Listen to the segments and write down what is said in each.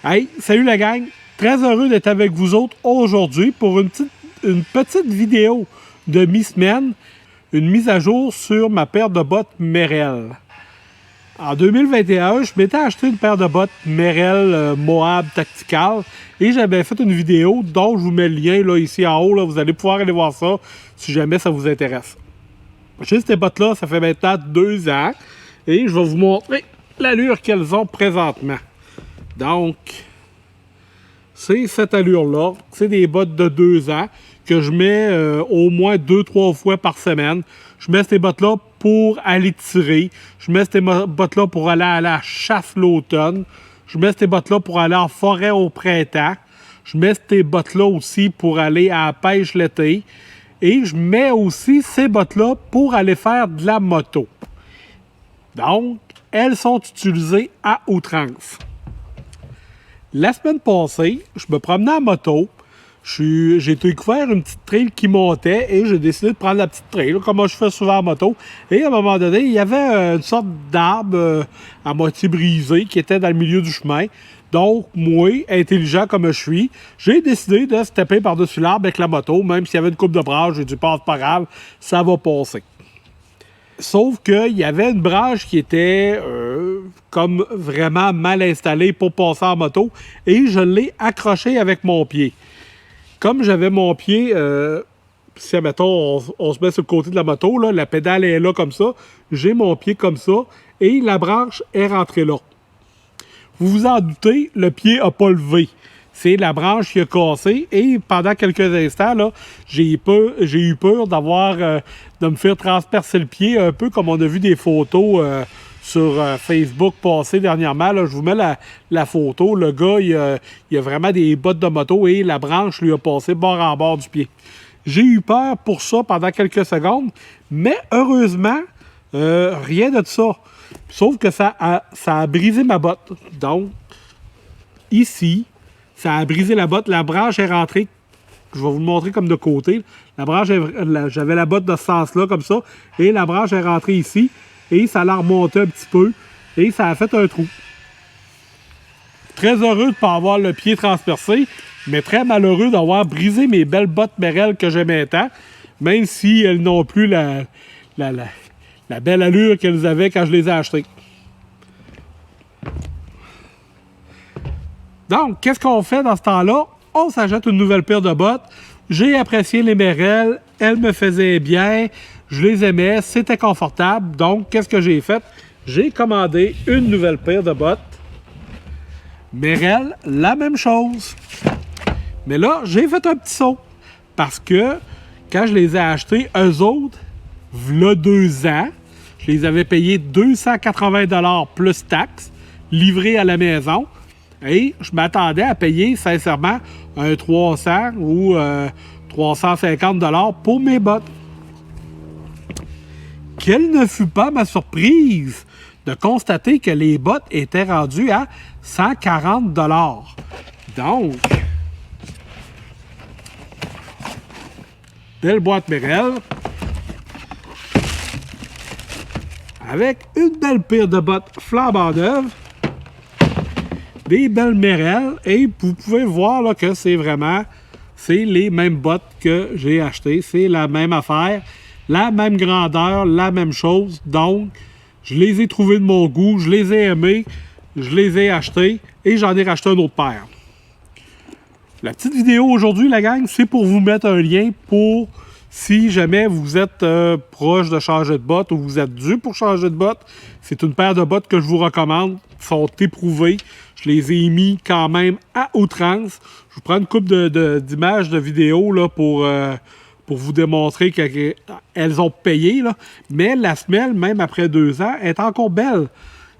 Hey, salut la gang! Très heureux d'être avec vous autres aujourd'hui pour une petite vidéo de mi-semaine, une mise à jour sur ma paire de bottes Merrell. En 2021, je m'étais acheté une paire de bottes Merrell Moab Tactical et j'avais fait une vidéo dont je vous mets le lien là, ici en haut. Là, vous allez pouvoir aller voir ça si jamais ça vous intéresse. J'ai ces bottes-là, ça fait maintenant 2 ans et je vais vous montrer l'allure qu'elles ont présentement. Donc, c'est cette allure-là. C'est des bottes de 2 ans que je mets au moins 2-3 fois par semaine. Je mets ces bottes-là pour aller tirer. Je mets ces bottes-là pour aller à la chasse l'automne. Je mets ces bottes-là pour aller en forêt au printemps. Je mets ces bottes-là aussi pour aller à la pêche l'été. Et je mets aussi ces bottes-là pour aller faire de la moto. Donc, elles sont utilisées à outrance. La semaine passée, je me promenais en moto. J'ai découvert une petite trail qui montait et j'ai décidé de prendre la petite trail, là, comme moi je fais souvent en moto. Et à un moment donné, il y avait une sorte d'arbre à moitié brisé qui était dans le milieu du chemin. Donc, moi, intelligent comme je suis, j'ai décidé de se taper par-dessus l'arbre avec la moto. Même s'il y avait une coupe de branche, j'ai dit, pas grave, ça va passer. Sauf qu'il y avait une branche qui était comme vraiment mal installée pour passer en moto et je l'ai accrochée avec mon pied. Comme j'avais mon pied, si admettons on se met sur le côté de la moto, là, la pédale est là comme ça, j'ai mon pied comme ça et la branche est rentrée là. Vous vous en doutez, le pied n'a pas levé. C'est la branche qui a cassé et pendant quelques instants, là, j'ai eu peur de me faire transpercer le pied, un peu comme on a vu des photos sur Facebook passer dernièrement. Là, je vous mets la photo. Le gars, il a vraiment des bottes de moto et la branche lui a passé bord en bord du pied. J'ai eu peur pour ça pendant quelques secondes, mais heureusement, rien de ça. Sauf que ça a brisé ma botte. Donc, ici, ça a brisé la botte. La branche est rentrée. Je vais vous le montrer comme de côté. J'avais la botte de ce sens-là, comme ça. Et la branche est rentrée ici. Et ça l'a remonté un petit peu. Et ça a fait un trou. Très heureux de ne pas avoir le pied transpercé. Mais très malheureux d'avoir brisé mes belles bottes Merrell que j'aimais tant. Même si elles n'ont plus la belle allure qu'elles avaient quand je les ai achetées. Donc, qu'est-ce qu'on fait dans ce temps-là? On s'achète une nouvelle paire de bottes. J'ai apprécié les Merrell. Elles me faisaient bien. Je les aimais. C'était confortable. Donc, qu'est-ce que j'ai fait? J'ai commandé une nouvelle paire de bottes. Merrell, la même chose. Mais là, j'ai fait un petit saut. Parce que, quand je les ai achetés, eux autres, v'là 2 ans, je les avais payés 280 $ plus taxes, livrés à la maison. Et je m'attendais à payer, sincèrement, un 300 ou 350 $ pour mes bottes. Quelle ne fut pas ma surprise de constater que les bottes étaient rendues à 140 $. Donc, belle boîte Merrell, avec une belle paire de bottes flambant neuves, des belles Merrell, et vous pouvez voir là, que c'est les mêmes bottes que j'ai achetées. C'est la même affaire, la même grandeur, la même chose. Donc, je les ai trouvées de mon goût, je les ai aimées, je les ai achetées et j'en ai racheté une autre paire. La petite vidéo aujourd'hui, la gang, c'est pour vous mettre un lien pour si jamais vous êtes proche de changer de bottes ou vous êtes dû pour changer de bottes. C'est une paire de bottes que je vous recommande. Elles sont éprouvées. Je les ai mis quand même à outrance. Je vous prends une couple d'images, de vidéos là, pour vous démontrer qu'elles ont payé. Là. Mais la semelle, même après 2 ans, est encore belle.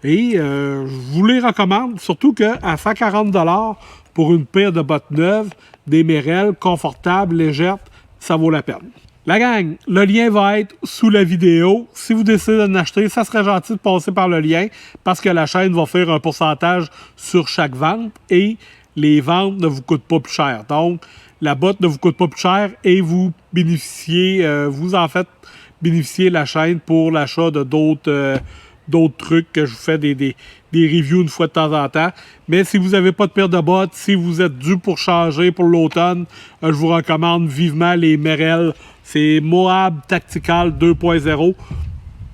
Et je vous les recommande, surtout qu'à 140 $ pour une paire de bottes neuves, des Merrell confortables, légères, ça vaut la peine. La gang, le lien va être sous la vidéo. Si vous décidez d'en acheter, ça serait gentil de passer par le lien parce que la chaîne va faire un pourcentage sur chaque vente et les ventes ne vous coûtent pas plus cher. Donc, la botte ne vous coûte pas plus cher et vous bénéficiez, la chaîne pour l'achat de d'autres d'autres trucs que je vous fais des reviews une fois de temps en temps. Mais si vous n'avez pas de paire de bottes, si vous êtes dû pour changer pour l'automne, je vous recommande vivement les Merrell. C'est Moab Tactical 2.0.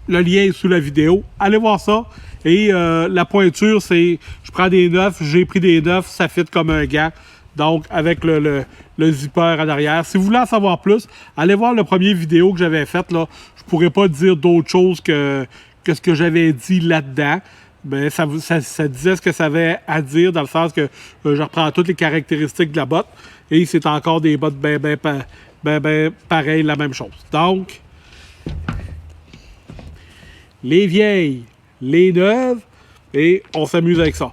Le lien est sous la vidéo. Allez voir ça. Et la pointure, c'est... Je prends des neufs, j'ai pris des neufs, ça fit comme un gant. Donc, avec le zipper en arrière. Si vous voulez en savoir plus, allez voir le premier vidéo que j'avais fait. Là. Je pourrais pas dire d'autre chose que ce que j'avais dit là-dedans. Ben, ça disait ce que ça avait à dire, dans le sens que je reprends toutes les caractéristiques de la botte. Et c'est encore des bottes ben pareil, la même chose. Donc, les vieilles, les neuves, et on s'amuse avec ça.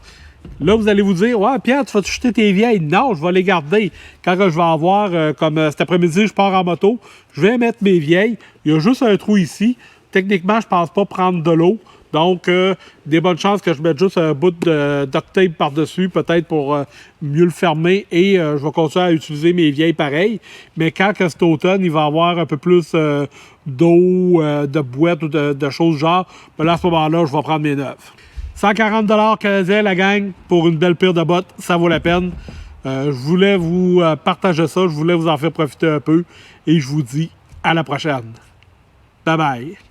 Là, vous allez vous dire, ouais, Pierre, tu vas jeter tes vieilles? Non, je vais les garder. Quand je vais avoir, comme cet après-midi, je pars en moto, je vais mettre mes vieilles. Il y a juste un trou ici. Techniquement, je ne pense pas prendre de l'eau. Donc, des bonnes chances que je mette juste un bout de duct tape par-dessus, peut-être pour mieux le fermer. Et je vais continuer à utiliser mes vieilles pareilles. Mais quand que cet automne, il va y avoir un peu plus d'eau, de boîte ou de choses genre, ben là, à ce moment-là, je vais prendre mes neuves. 140$ canadiens, la gang, pour une belle paire de bottes. Ça vaut la peine. Je voulais vous partager ça. Je voulais vous en faire profiter un peu. Et je vous dis à la prochaine. Bye bye.